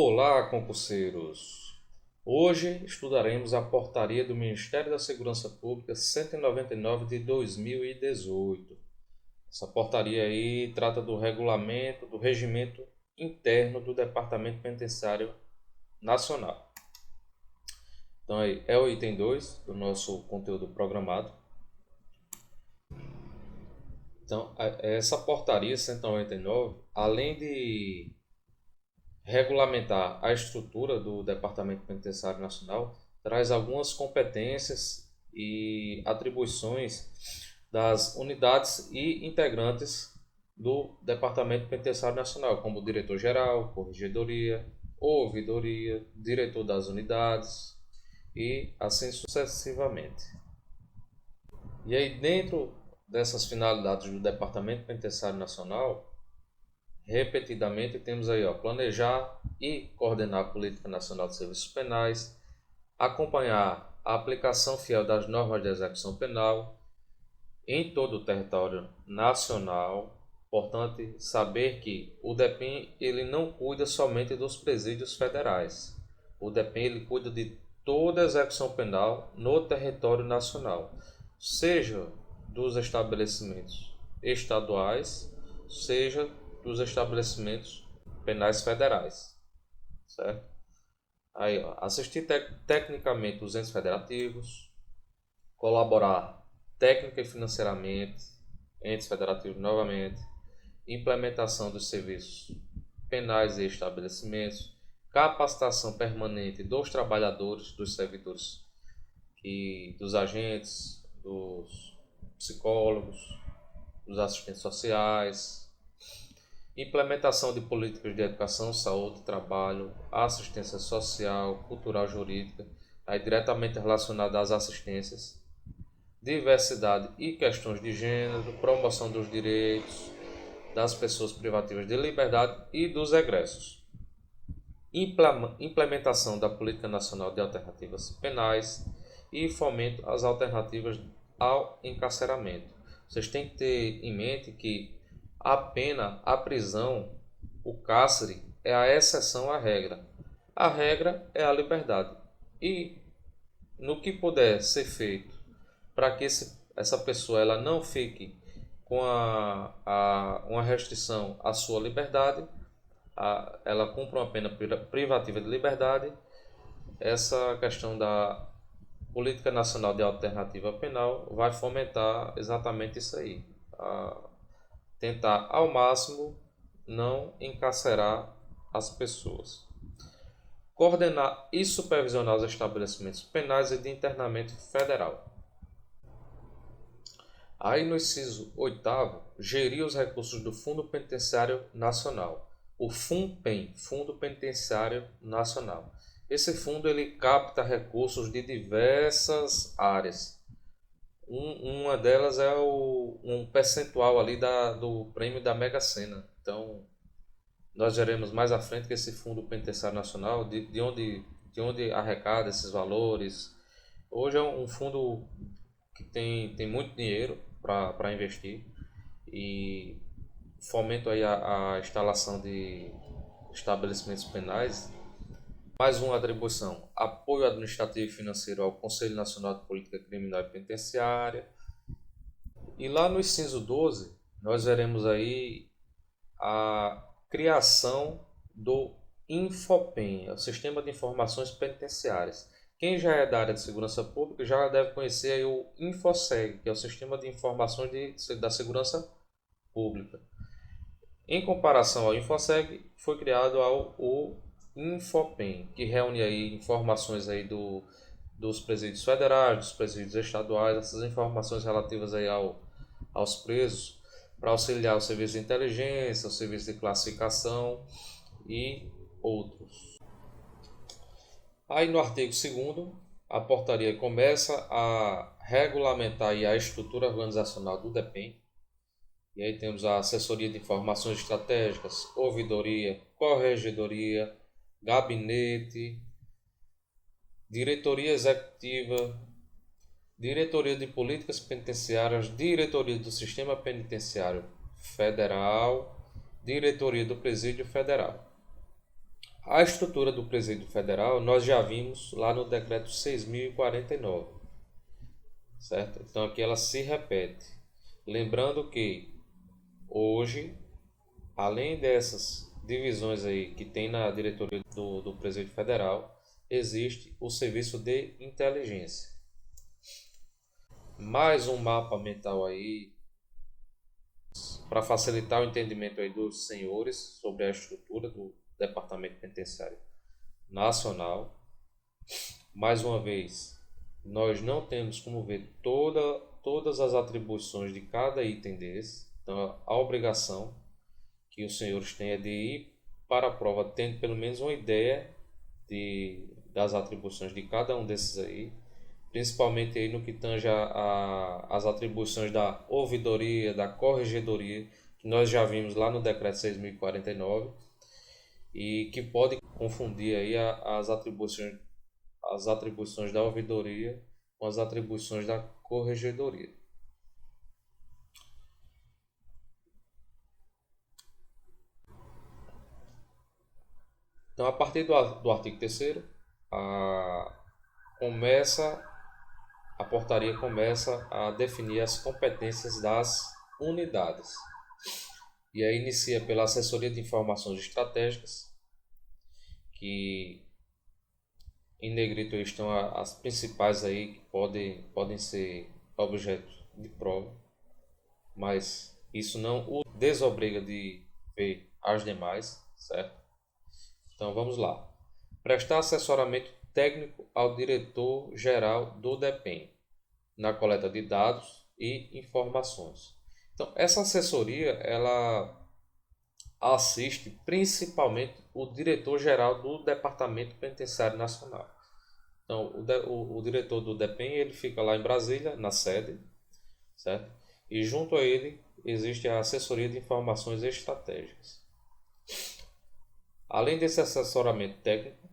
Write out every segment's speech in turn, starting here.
Olá, concurseiros! Hoje estudaremos a portaria do Ministério da Segurança Pública 199 de 2018. Essa portaria aí trata do regulamento, do regimento interno do Departamento Penitenciário Nacional. Então aí é o item 2 do nosso conteúdo programado. Então, essa portaria 199, além de regulamentar a estrutura do Departamento Penitenciário Nacional, traz algumas competências e atribuições das unidades e integrantes do Departamento Penitenciário Nacional, como diretor-geral, corregedoria, ouvidoria, diretor das unidades e assim sucessivamente. E aí, dentro dessas finalidades do Departamento Penitenciário Nacional, repetidamente temos aí, planejar e coordenar a Política Nacional de Serviços Penais, acompanhar a aplicação fiel das normas de execução penal em todo o território nacional. Importante saber que o DEPEN ele não cuida somente dos presídios federais. O DEPEN ele cuida de toda a execução penal no território nacional, seja dos estabelecimentos estaduais, seja dos estabelecimentos penais federais, certo? Aí, assistir tecnicamente os entes federativos, colaborar técnica e financeiramente, entes federativos novamente, implementação dos serviços penais e estabelecimentos, capacitação permanente dos trabalhadores, dos servidores e dos agentes, dos psicólogos, dos assistentes sociais, implementação de políticas de educação, saúde, trabalho, assistência social, cultural, jurídica, aí diretamente relacionada às assistências, diversidade e questões de gênero, promoção dos direitos das pessoas privativas de liberdade e dos egressos, implementação da Política Nacional de Alternativas Penais e fomento às alternativas ao encarceramento. Vocês têm que ter em mente que a pena, a prisão, o cárcere é a exceção à regra. A regra é a liberdade. E no que puder ser feito para que essa pessoa ela não fique com uma restrição à sua liberdade, ela cumpra uma pena privativa de liberdade, essa questão da Política Nacional de Alternativa Penal vai fomentar exatamente isso aí. Tentar ao máximo não encarcerar as pessoas. Coordenar e supervisionar os estabelecimentos penais e de internamento federal. Aí no inciso 8º, gerir os recursos do Fundo Penitenciário Nacional. O FUNPEN, Fundo Penitenciário Nacional. Esse fundo ele capta recursos de diversas áreas. Uma delas é um percentual ali do prêmio da Mega Sena. Então, nós veremos mais à frente que esse Fundo Penitenciário Nacional, de onde arrecada esses valores. Hoje é um fundo que tem muito dinheiro para investir e fomenta aí a instalação de estabelecimentos penais. Mais uma atribuição: apoio administrativo e financeiro ao Conselho Nacional de Política Criminal e Penitenciária. E lá no inciso 12, nós veremos aí a criação do Infopen, o Sistema de Informações Penitenciárias. Quem já é da área de segurança pública já deve conhecer aí o InfoSeg, que é o Sistema de Informações da Segurança Pública. Em comparação ao InfoSeg, foi criado o Infopen, que reúne aí informações aí dos presídios federais, dos presídios estaduais, essas informações relativas aí aos presos, para auxiliar o serviço de inteligência, o serviço de classificação e outros. Aí no artigo 2º, a portaria começa a regulamentar aí a estrutura organizacional do DEPEN. E aí temos a assessoria de informações estratégicas, ouvidoria, corregedoria, gabinete, diretoria executiva, diretoria de políticas penitenciárias, diretoria do sistema penitenciário federal, diretoria do presídio federal. A estrutura do Presídio Federal nós já vimos lá no decreto 6.049, certo? Então aqui ela se repete. Lembrando que hoje, além dessas divisões aí que tem na diretoria do Presídio Federal, existe o serviço de inteligência. Mais um mapa mental aí para facilitar o entendimento aí dos senhores sobre a estrutura do Departamento Penitenciário Nacional. Mais uma vez, nós não temos como ver todas as atribuições de cada item desse. Então, a obrigação que os senhores têm é de ir para a prova tendo pelo menos uma ideia das atribuições de cada um desses aí, principalmente aí no que tange as atribuições da ouvidoria, da corregedoria, que nós já vimos lá no decreto 6.049 e que pode confundir aí as atribuições da ouvidoria com as atribuições da corregedoria. Então, a partir do artigo 3º, a portaria começa a definir as competências das unidades. E aí inicia pela assessoria de informações estratégicas, que em negrito estão as principais aí que podem ser objeto de prova, mas isso não o desobriga de ver as demais, certo? Então vamos lá. Prestar assessoramento técnico ao diretor-geral do DEPEN na coleta de dados e informações. Então essa assessoria ela assiste principalmente o diretor-geral do Departamento Penitenciário Nacional. Então o diretor do DEPEN ele fica lá em Brasília, na sede, certo? E junto a ele existe a assessoria de informações estratégicas. Além desse assessoramento técnico,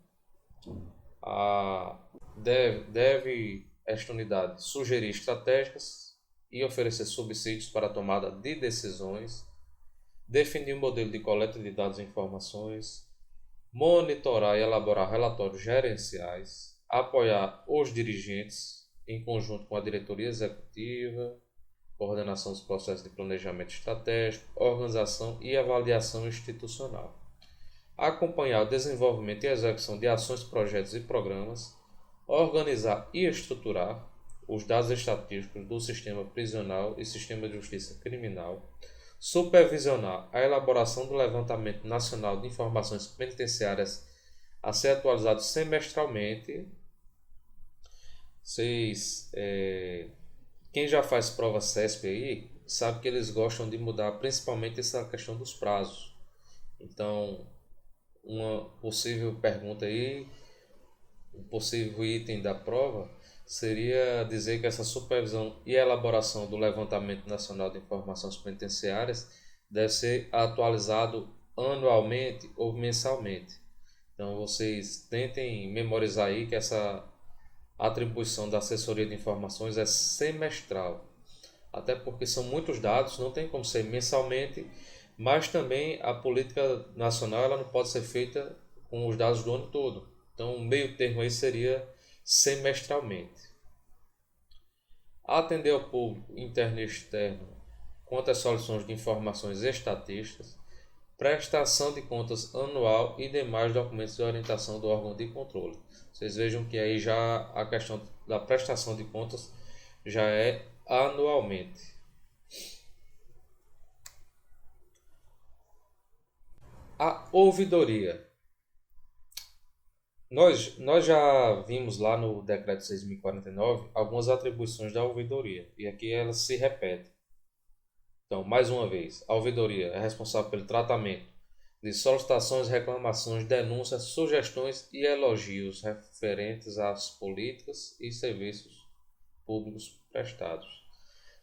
deve esta unidade sugerir estratégias e oferecer subsídios para a tomada de decisões, definir o modelo de coleta de dados e informações, monitorar e elaborar relatórios gerenciais, apoiar os dirigentes em conjunto com a diretoria executiva, coordenação dos processos de planejamento estratégico, organização e avaliação institucional, acompanhar o desenvolvimento e execução de ações, projetos e programas, organizar e estruturar os dados estatísticos do sistema prisional e sistema de justiça criminal, supervisionar a elaboração do levantamento nacional de informações penitenciárias a ser atualizado semestralmente. Quem já faz prova CESP aí sabe que eles gostam de mudar principalmente essa questão dos prazos. Então, uma possível pergunta aí, um possível item da prova seria dizer que essa supervisão e elaboração do levantamento nacional de informações penitenciárias deve ser atualizado anualmente ou mensalmente. Então vocês tentem memorizar aí que essa atribuição da assessoria de informações é semestral, até porque são muitos dados, não tem como ser mensalmente, mas também a política nacional ela não pode ser feita com os dados do ano todo. Então, o meio termo aí seria semestralmente. Atender ao público interno e externo quanto às soluções de informações estatísticas, prestação de contas anual e demais documentos de orientação do órgão de controle. Vocês vejam que aí já a questão da prestação de contas já é anualmente. A ouvidoria. Nós já vimos lá no decreto 6.049 algumas atribuições da ouvidoria e aqui elas se repetem. Então, mais uma vez, a ouvidoria é responsável pelo tratamento de solicitações, reclamações, denúncias, sugestões e elogios referentes às políticas e serviços públicos prestados.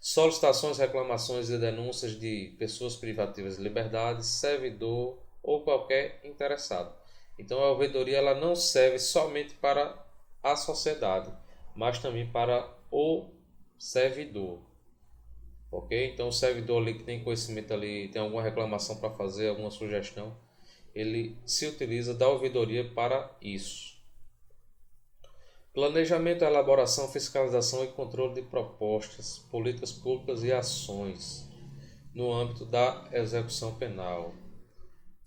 Solicitações, reclamações e denúncias de pessoas privativas de liberdade, servidor ou qualquer interessado. Então a ouvidoria ela não serve somente para a sociedade, mas também para o servidor. Ok? Então o servidor ali que tem conhecimento ali, tem alguma reclamação para fazer, alguma sugestão, ele se utiliza da ouvidoria para isso. Planejamento, elaboração, fiscalização e controle de propostas, políticas públicas e ações no âmbito da execução penal.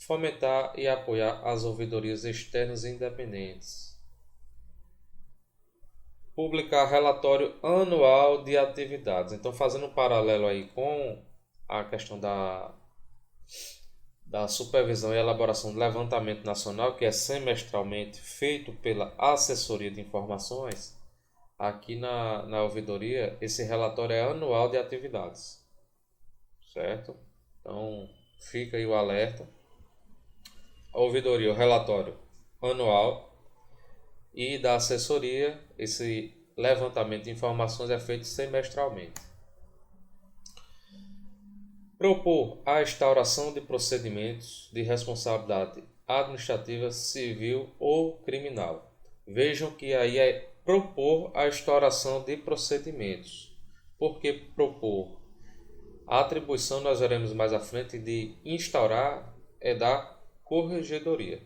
Fomentar e apoiar as ouvidorias externas e independentes. Publicar relatório anual de atividades. Então, fazendo um paralelo aí com a questão da supervisão e elaboração do levantamento nacional, que é semestralmente feito pela Assessoria de Informações, aqui na ouvidoria, esse relatório é anual de atividades, certo? Então, fica aí o alerta. A ouvidoria, o relatório anual, e da assessoria, esse levantamento de informações é feito semestralmente. Propor a instauração de procedimentos de responsabilidade administrativa, civil ou criminal. Vejam que aí é propor a instauração de procedimentos. Por que propor? A atribuição, nós veremos mais à frente, de instaurar é da corregedoria.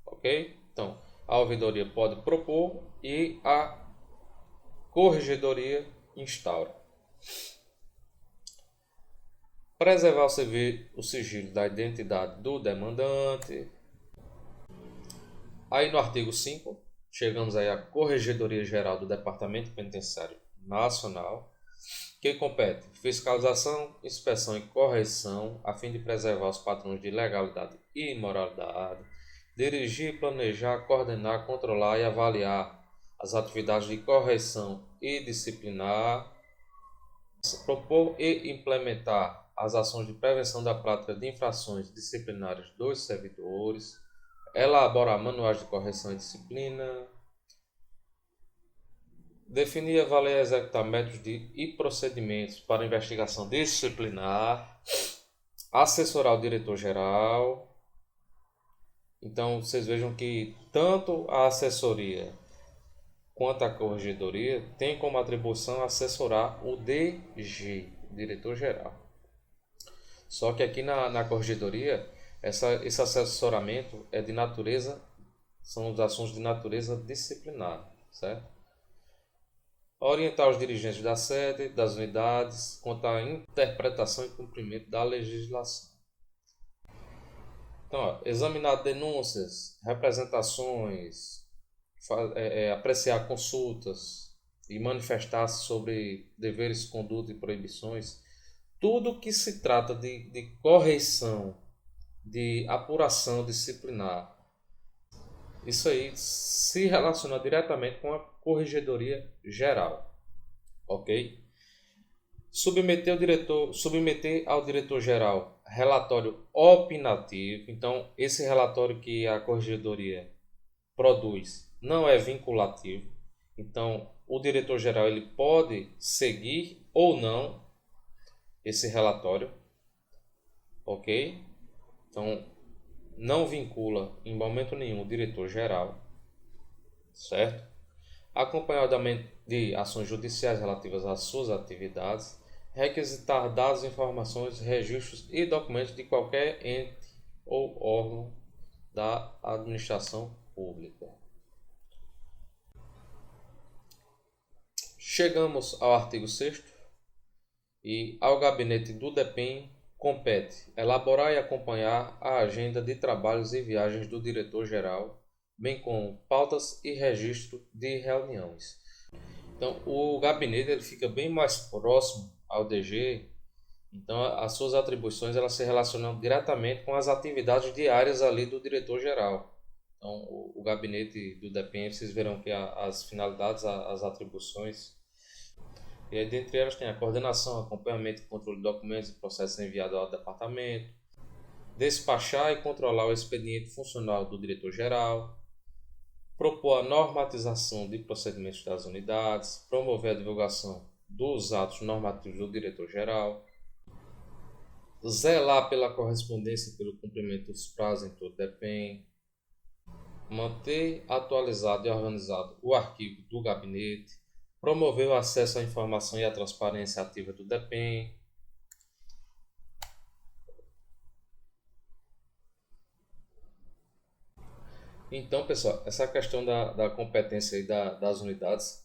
Ok? Então, a ouvidoria pode propor e a corregedoria instaura. Preservar o sigilo da identidade do demandante. Aí no artigo 5, chegamos aí à Corregedoria Geral do Departamento Penitenciário Nacional, que compete fiscalização, inspeção e correção, a fim de preservar os padrões de legalidade e moralidade, dirigir, planejar, coordenar, controlar e avaliar as atividades de correção e disciplinar, propor e implementar as ações de prevenção da prática de infrações disciplinares dos servidores, elaborar manuais de correção e disciplina, definir, avaliar e executar métodos e procedimentos para investigação disciplinar, assessorar o diretor-geral. Então, vocês vejam que tanto a assessoria quanto a corregedoria tem como atribuição assessorar o DG, diretor-geral. Só que aqui na corregedoria, esse assessoramento é de natureza, são as ações de natureza disciplinar, certo? Orientar os dirigentes da sede, das unidades, quanto à interpretação e cumprimento da legislação. Então, examinar denúncias, representações, apreciar consultas e manifestar-se sobre deveres, conduta e proibições. Tudo que se trata de correção, de apuração disciplinar, isso aí se relaciona diretamente com a Corregedoria Geral, ok? Submeter ao diretor-geral relatório opinativo. Então, esse relatório que a Corregedoria produz não é vinculativo. Então, o diretor-geral ele pode seguir ou não esse relatório, ok? Então, não vincula em momento nenhum o diretor-geral, certo? Acompanhamento de ações judiciais relativas às suas atividades, requisitar dados, informações, registros e documentos de qualquer ente ou órgão da administração pública. Chegamos ao artigo 6º e ao gabinete do DEPEN compete elaborar e acompanhar a agenda de trabalhos e viagens do diretor-geral, bem como pautas e registro de reuniões. Então, o gabinete ele fica bem mais próximo ao DG, então as suas atribuições elas se relacionam diretamente com as atividades diárias ali do diretor-geral. Então, o gabinete do DEPEN, vocês verão que as finalidades, as atribuições, e aí, dentre elas tem a coordenação, acompanhamento e controle de documentos e processos enviados ao departamento, despachar e controlar o expediente funcional do diretor-geral, propor a normatização de procedimentos das unidades, promover a divulgação dos atos normativos do diretor-geral, zelar pela correspondência e pelo cumprimento dos prazos em todo o DEPEN, manter atualizado e organizado o arquivo do gabinete, promover o acesso à informação e à transparência ativa do DEPEN, Então, pessoal, essa questão da competência aí das unidades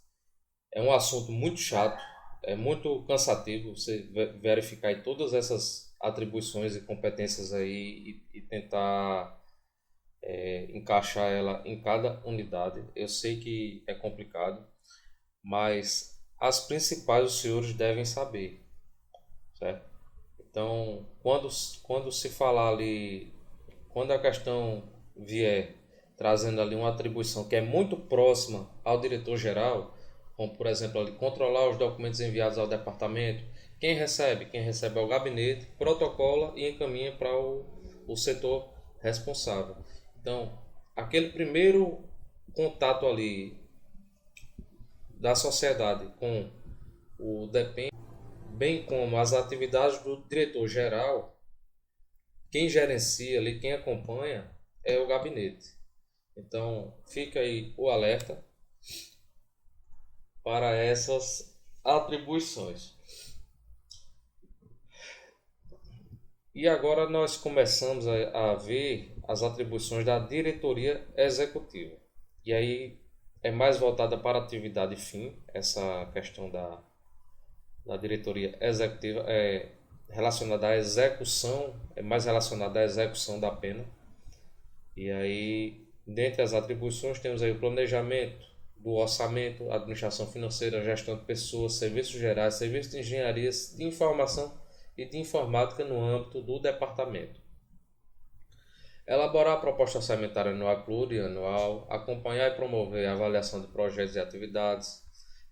é um assunto muito chato, é muito cansativo você verificar aí todas essas atribuições e competências aí e tentar encaixar ela em cada unidade. Eu sei que é complicado, mas as principais os senhores devem saber, certo? Então, quando se falar ali, quando a questão vier trazendo ali uma atribuição que é muito próxima ao diretor-geral, como por exemplo ali, controlar os documentos enviados ao departamento, quem recebe? Quem recebe é o gabinete, protocola e encaminha para o setor responsável. Então, aquele primeiro contato ali da sociedade com o DEPEN, bem como as atividades do diretor-geral, quem gerencia ali, quem acompanha é o gabinete. Então, fica aí o alerta para essas atribuições. E agora nós começamos a ver as atribuições da diretoria executiva. E aí é mais voltada para a atividade fim, essa questão da diretoria executiva é relacionada à execução, é mais relacionada à execução da pena. E aí, dentre as atribuições, temos aí o planejamento do orçamento, administração financeira, gestão de pessoas, serviços gerais, serviços de engenharia, de informação e de informática no âmbito do departamento. Elaborar a proposta orçamentária anual plurianual, acompanhar e promover a avaliação de projetos e atividades,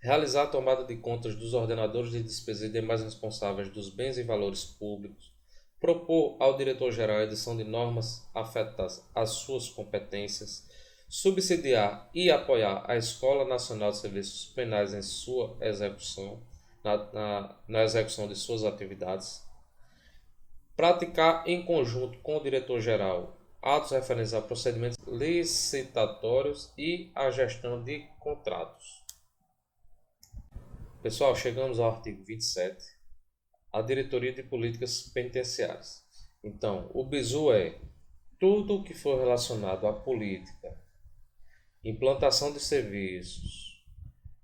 realizar a tomada de contas dos ordenadores de despesa e demais responsáveis dos bens e valores públicos, propor ao diretor-geral a edição de normas afetas às suas competências, subsidiar e apoiar a Escola Nacional de Serviços Penais em sua execução, na execução de suas atividades, praticar em conjunto com o diretor-geral atos referentes a procedimentos licitatórios e a gestão de contratos. Pessoal, chegamos ao artigo 27, a Diretoria de Políticas Penitenciárias. Então, o bizu é tudo o que for relacionado à política, implantação de serviços,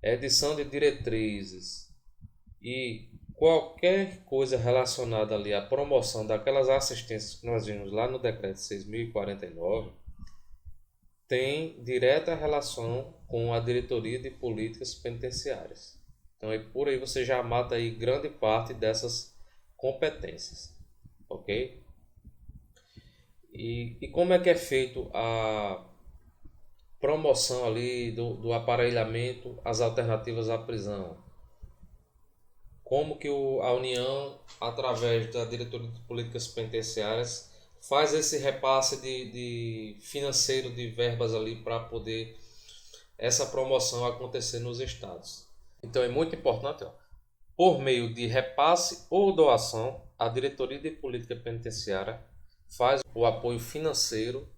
edição de diretrizes e qualquer coisa relacionada ali à promoção daquelas assistências que nós vimos lá no decreto 6.049 tem direta relação com a Diretoria de Políticas Penitenciárias. Então, por aí você já mata aí grande parte dessas competências, ok? E como é que é feito a promoção ali do aparelhamento às alternativas à prisão? Como que a União, através da Diretoria de Políticas Penitenciárias, faz esse repasse de financeiro de verbas ali para poder essa promoção acontecer nos estados? Então é muito importante, ó, por meio de repasse ou doação, a Diretoria de Política Penitenciária faz o apoio financeiro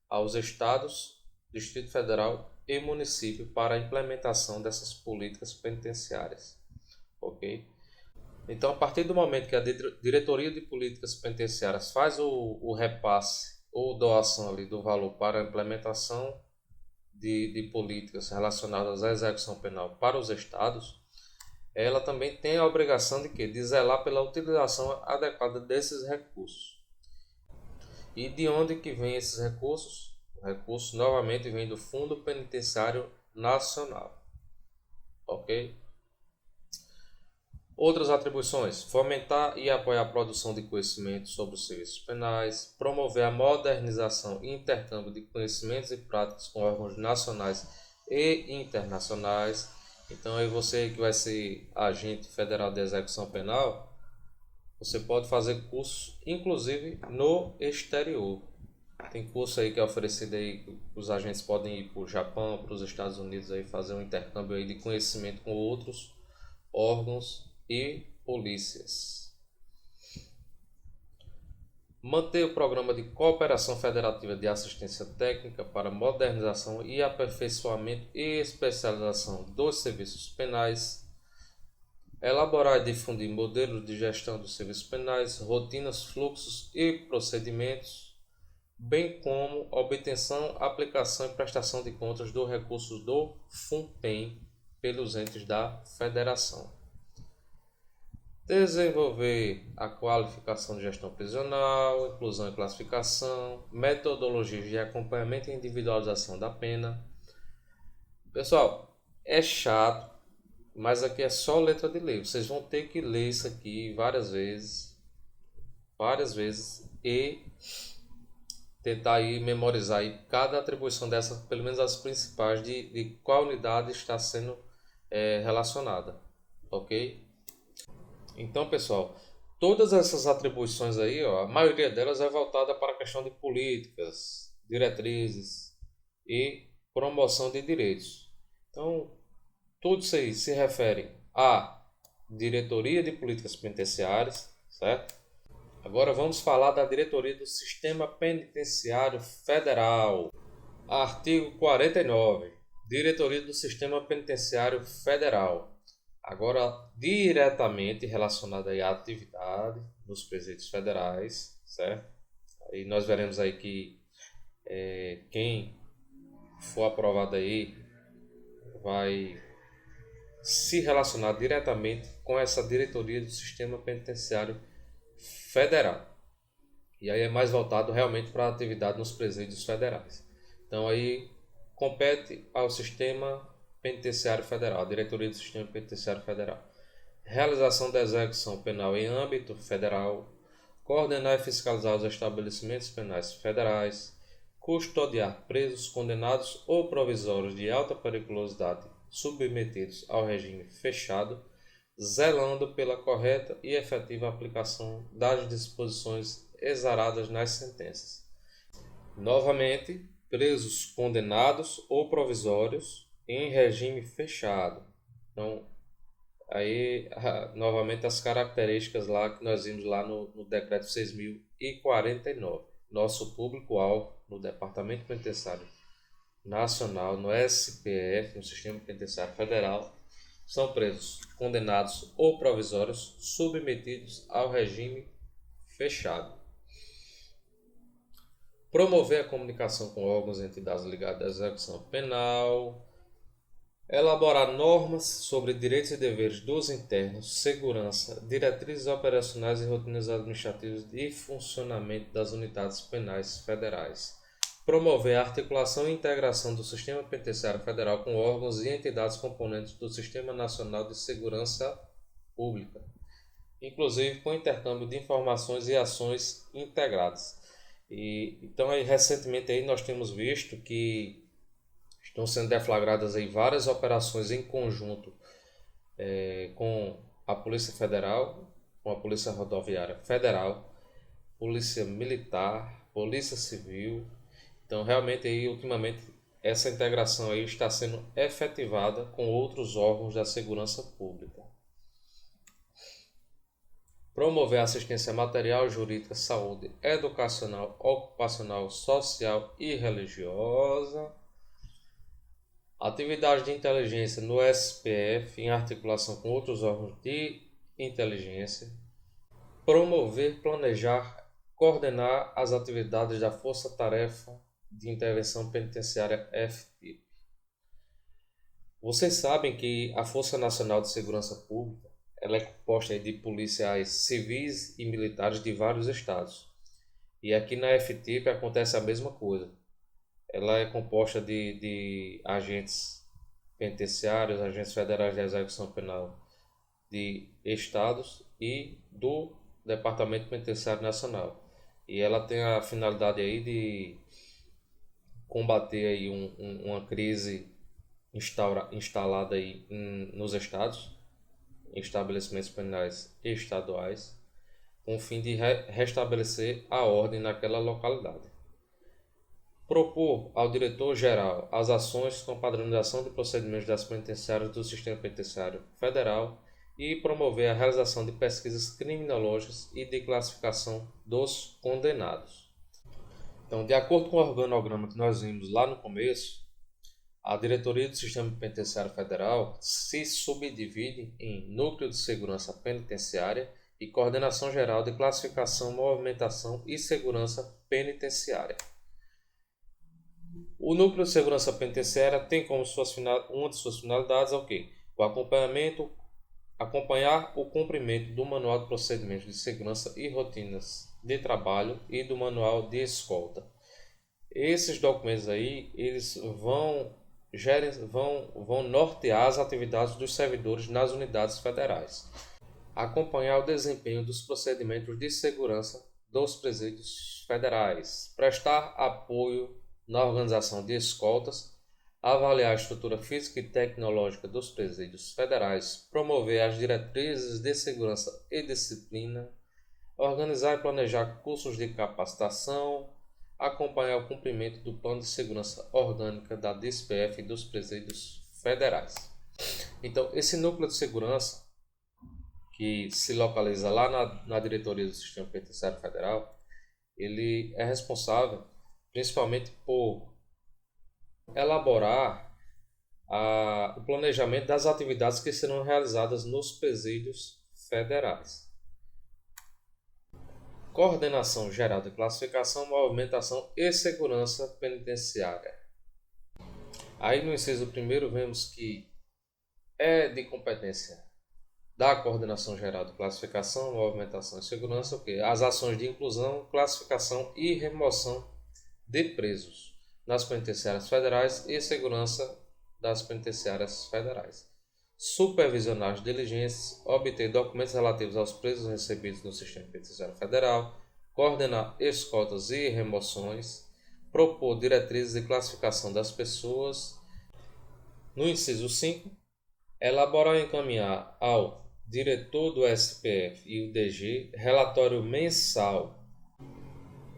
aos estados, Distrito Federal e município para a implementação dessas políticas penitenciárias, ok? Então, a partir do momento que a Diretoria de Políticas Penitenciárias faz o repasse ou doação ali do valor para a implementação de políticas relacionadas à execução penal para os estados, ela também tem a obrigação de quê? De zelar pela utilização adequada desses recursos. E de onde que vem esses recursos? O recurso novamente vem do Fundo Penitenciário Nacional, ok? Outras atribuições: fomentar e apoiar a produção de conhecimento sobre os serviços penais, promover a modernização e intercâmbio de conhecimentos e práticas com órgãos nacionais e internacionais. Então, aí você que vai ser agente federal de execução penal, você pode fazer curso, inclusive no exterior. Tem curso aí que é oferecido aí, os agentes podem ir para o Japão, para os Estados Unidos aí fazer um intercâmbio aí de conhecimento com outros órgãos e polícias. Manter o programa de cooperação federativa de assistência técnica para modernização e aperfeiçoamento e especialização dos serviços penais. Elaborar e difundir modelos de gestão dos serviços penais, rotinas, fluxos e procedimentos. bem como obtenção, aplicação e prestação de contas dos recursos do FUNPEN pelos entes da Federação. Desenvolver a qualificação de gestão prisional, inclusão e classificação, metodologias de acompanhamento e individualização da pena. Pessoal, é chato, mas aqui é só letra de lei. Vocês vão ter que ler isso aqui várias vezes e tentar aí memorizar aí cada atribuição dessa, pelo menos as principais de qual unidade está sendo relacionada, ok? Então, pessoal, todas essas atribuições aí, ó, a maioria delas é voltada para a questão de políticas, diretrizes e promoção de direitos. Então, tudo isso aí se refere à Diretoria de Políticas Penitenciárias, certo? Agora vamos falar da Diretoria do Sistema Penitenciário Federal. Artigo 49. Diretoria do Sistema Penitenciário Federal. Agora, diretamente relacionada à atividade dos presídios federais, certo? Aí nós veremos aí que quem for aprovado aí vai se relacionar diretamente com essa diretoria do Sistema Penitenciário Federal. E aí é mais voltado realmente para a atividade nos presídios federais. Então aí compete ao Sistema Penitenciário Federal, a Diretoria do Sistema Penitenciário Federal. Realização da execução penal em âmbito federal, coordenar e fiscalizar os estabelecimentos penais federais, custodiar presos condenados ou provisórios de alta periculosidade submetidos ao regime fechado, zelando pela correta e efetiva aplicação das disposições exaradas nas sentenças. Novamente, presos condenados ou provisórios em regime fechado. Então, aí, novamente, as características lá que nós vimos lá no Decreto 6.049. Nosso público-alvo no Departamento Penitenciário Nacional, no SPF, no Sistema Penitenciário Federal, são presos condenados ou provisórios submetidos ao regime fechado. Promover a comunicação com órgãos e entidades ligadas à execução penal. Elaborar normas sobre direitos e deveres dos internos, segurança, diretrizes operacionais e rotinas administrativas e funcionamento das unidades penais federais. Promover a articulação e integração do Sistema Penitenciário Federal com órgãos e entidades componentes do Sistema Nacional de Segurança Pública, inclusive com intercâmbio de informações e ações integradas. Então, aí, recentemente aí nós temos visto que estão sendo deflagradas aí várias operações em conjunto com a Polícia Federal, com a Polícia Rodoviária Federal, Polícia Militar, Polícia Civil. Então, realmente, aí, ultimamente, essa integração aí está sendo efetivada com outros órgãos da segurança pública. Promover assistência material, jurídica, saúde, educacional, ocupacional, social e religiosa. Atividade de inteligência no SPF em articulação com outros órgãos de inteligência. Promover, planejar, coordenar as atividades da Força Tarefa de Intervenção Penitenciária FTIP. Vocês sabem que a Força Nacional de Segurança Pública ela é composta de policiais civis e militares de vários estados. E aqui na FTIP acontece a mesma coisa. Ela é composta de agentes penitenciários, agentes federais de execução penal de estados e do Departamento Penitenciário Nacional. E ela tem a finalidade aí de combater aí uma crise instalada aí nos estados, em estabelecimentos penais estaduais, com o fim de restabelecer a ordem naquela localidade. Propor ao diretor-geral as ações com padronização de procedimentos das penitenciárias do Sistema Penitenciário Federal e promover a realização de pesquisas criminológicas e de classificação dos condenados. Então, de acordo com o organograma que nós vimos lá no começo, a Diretoria do Sistema Penitenciário Federal se subdivide em Núcleo de Segurança Penitenciária e Coordenação Geral de Classificação, Movimentação e Segurança Penitenciária. O Núcleo de Segurança Penitenciária tem como uma de suas finalidades o acompanhar o cumprimento do Manual de Procedimentos de Segurança e Rotinas de Trabalho e do Manual de Escolta. Esses documentos aí, eles vão nortear as atividades dos servidores nas unidades federais. Acompanhar o desempenho dos procedimentos de segurança dos presídios federais. Prestar apoio na organização de escoltas. Avaliar a estrutura física e tecnológica dos presídios federais. Promover as diretrizes de segurança e disciplina. Organizar e planejar cursos de capacitação. Acompanhar o cumprimento do Plano de Segurança Orgânica da DSPF e dos presídios federais. Então, esse núcleo de segurança, que se localiza lá na diretoria do Sistema Penitenciário Federal, ele é responsável principalmente por elaborar o planejamento das atividades que serão realizadas nos presídios federais. Coordenação Geral de Classificação, Movimentação e Segurança Penitenciária. Aí no inciso 1º vemos que é de competência da Coordenação Geral de Classificação, Movimentação e Segurança as ações de inclusão, classificação e remoção de presos nas penitenciárias federais e segurança das penitenciárias federais. Supervisionar as diligências, obter documentos relativos aos presos recebidos no Sistema Penitenciário Federal, coordenar escoltas e remoções, propor diretrizes de classificação das pessoas. No inciso 5, elaborar e encaminhar ao diretor do SPF e o DG relatório mensal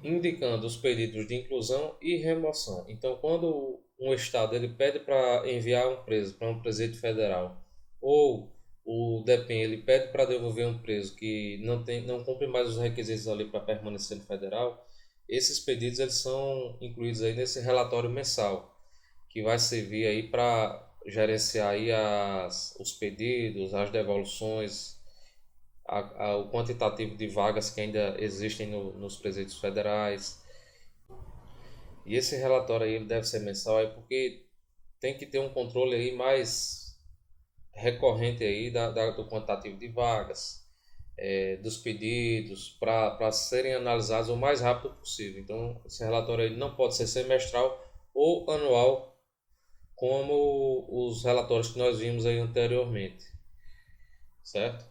indicando os pedidos de inclusão e remoção. Então, quando um estado ele pede para enviar um preso para um presídio federal, ou o DEPEN ele pede para devolver um preso que não cumpre mais os requisitos ali para permanecer no federal, esses pedidos eles são incluídos aí nesse relatório mensal, que vai servir aí para gerenciar aí os pedidos, as devoluções, o quantitativo de vagas que ainda existem nos presídios federais. E esse relatório aí ele deve ser mensal aí porque tem que ter um controle aí mais recorrente aí do quantitativo de vagas, dos pedidos, para serem analisados o mais rápido possível. Então esse relatório aí não pode ser semestral ou anual, como os relatórios que nós vimos aí anteriormente, certo?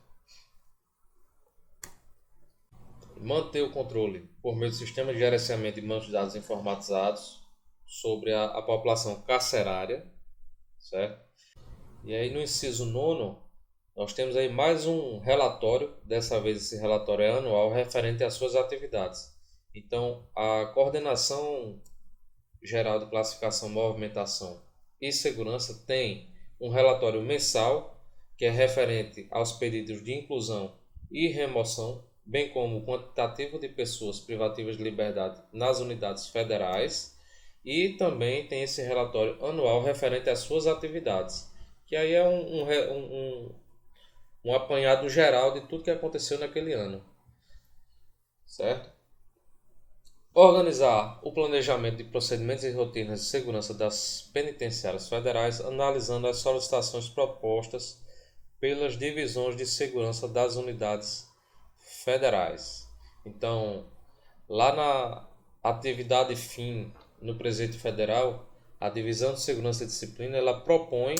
Manter o controle por meio do sistema de gerenciamento de bancos de dados informatizados sobre a população carcerária, certo? E aí no inciso 9, nós temos aí mais um relatório, dessa vez esse relatório é anual, referente às suas atividades. Então, a Coordenação Geral de Classificação, Movimentação e Segurança tem um relatório mensal, que é referente aos pedidos de inclusão e remoção, bem como o quantitativo de pessoas privativas de liberdade nas unidades federais, e também tem esse relatório anual referente às suas atividades, que aí é um apanhado geral de tudo que aconteceu naquele ano, certo? Organizar o planejamento de procedimentos e rotinas de segurança das penitenciárias federais, analisando as solicitações propostas pelas divisões de segurança das unidades federais. Então, lá na atividade fim no Presídio Federal, a Divisão de Segurança e Disciplina ela propõe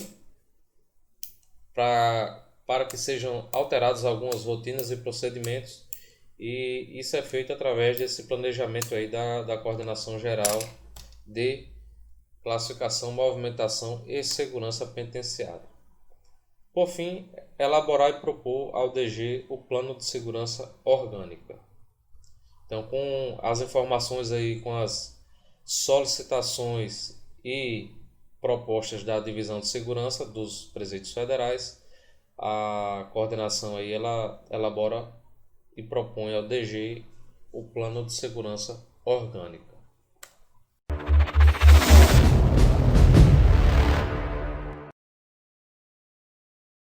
para que sejam alteradas algumas rotinas e procedimentos, e isso é feito através desse planejamento aí da Coordenação Geral de Classificação, Movimentação e Segurança Penitenciária. Por fim, elaborar e propor ao DG o Plano de Segurança Orgânica. Então, com as informações aí, com as solicitações e propostas da Divisão de Segurança dos Presídios Federais, a coordenação aí ela elabora e propõe ao DG o Plano de Segurança Orgânica.